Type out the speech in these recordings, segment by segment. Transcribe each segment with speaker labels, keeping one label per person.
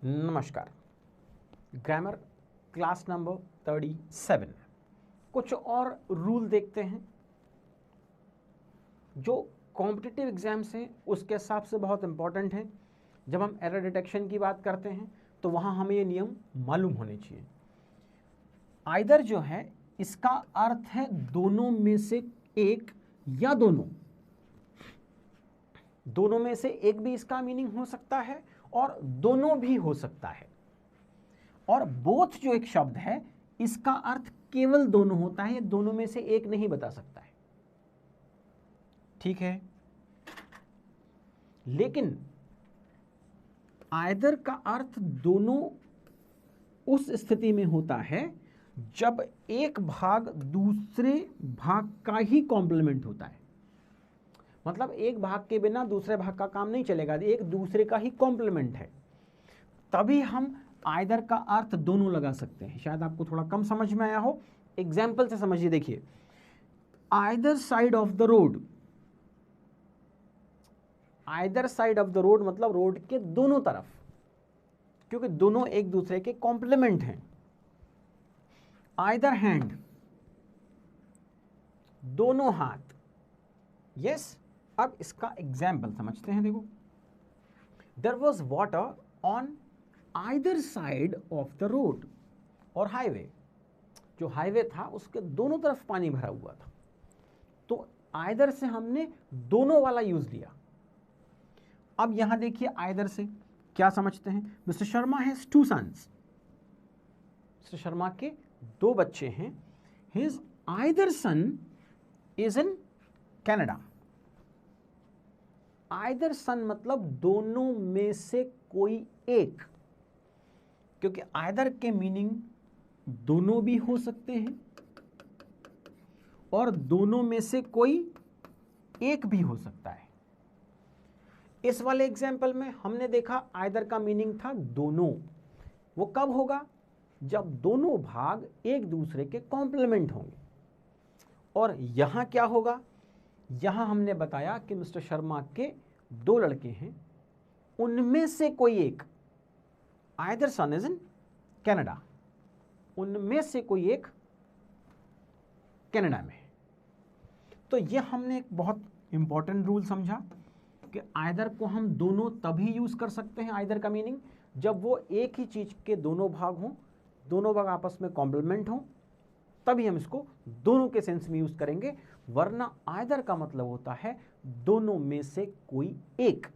Speaker 1: नमस्कार। Grammar class number 37। कुछ और रूल देखते हैं जो कॉम्पिटिटिव एग्जाम्स हैं उसके हिसाब से बहुत इंपॉर्टेंट हैं। जब हम एरर डिटेक्शन की बात करते हैं तो वहाँ हमें ये नियम मालूम होने चाहिए। आइदर जो है इसका अर्थ है दोनों में से एक या दोनों में से एक भी इसका मीनिंग हो सकता है और दोनों भी हो सकता है। और बोथ जो एक शब्द है इसका अर्थ केवल दोनों होता है, दोनों में से एक नहीं बता सकता है। ठीक है, लेकिन आइदर का अर्थ दोनों उस स्थिति में होता है जब एक भाग दूसरे भाग का ही कॉम्प्लीमेंट होता है। मतलब एक भाग के बिना दूसरे भाग का काम नहीं चलेगा, एक दूसरे का ही कॉम्प्लीमेंट है, तभी हम आइदर का अर्थ दोनों लगा सकते हैं। शायद आपको थोड़ा कम समझ में आया हो, एग्जाम्पल से समझिए। देखिए, either side of the road, either side of the road मतलब रोड के दोनों तरफ, क्योंकि दोनों एक दूसरे के कॉम्प्लीमेंट हैं। आइदर हैंड, दोनों हाथ। यस, अब इसका एग्जाम्पल समझते हैं। देखो, there was water on either side of the road, और हाईवे, जो हाईवे था उसके दोनों तरफ पानी भरा हुआ था, तो आइदर से हमने दोनों वाला यूज लिया। अब यहां देखिए, आइदर से क्या समझते हैं। Mister Sharma has 2 sons, mister Sharma के 2 बच्चे हैं। His either son is in Canada. Either son मतलब दोनों में से कोई एक, क्योंकि आइदर के मीनिंग दोनों भी हो सकते हैं और दोनों में से कोई एक भी हो सकता है। इस वाले एग्जाम्पल में हमने देखा आइदर का मीनिंग था दोनों। वो कब होगा? जब दोनों भाग एक दूसरे के कॉम्प्लीमेंट होंगे। और यहां क्या होगा? यहां हमने बताया कि मिस्टर शर्मा के 2 लड़के हैं, उनमें से कोई एक, either son is in Canada, उनमें से कोई एक कनाडा में है। तो ये हमने एक बहुत इंपॉर्टेंट रूल समझा कि आइदर को हम दोनों तभी यूज कर सकते हैं, आइदर का मीनिंग जब वो एक ही चीज के दोनों भाग हों, दोनों भाग आपस में कॉम्प्लीमेंट हों, तभी हम इसको दोनों के सेंस में यूज करेंगे। वरना आइदर का मतलब होता है दोनों में से कोई एक।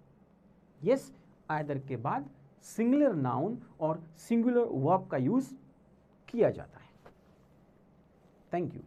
Speaker 1: यस, आइदर के बाद सिंगुलर नाउन और सिंगुलर वर्ब का यूज किया जाता है। Thank you.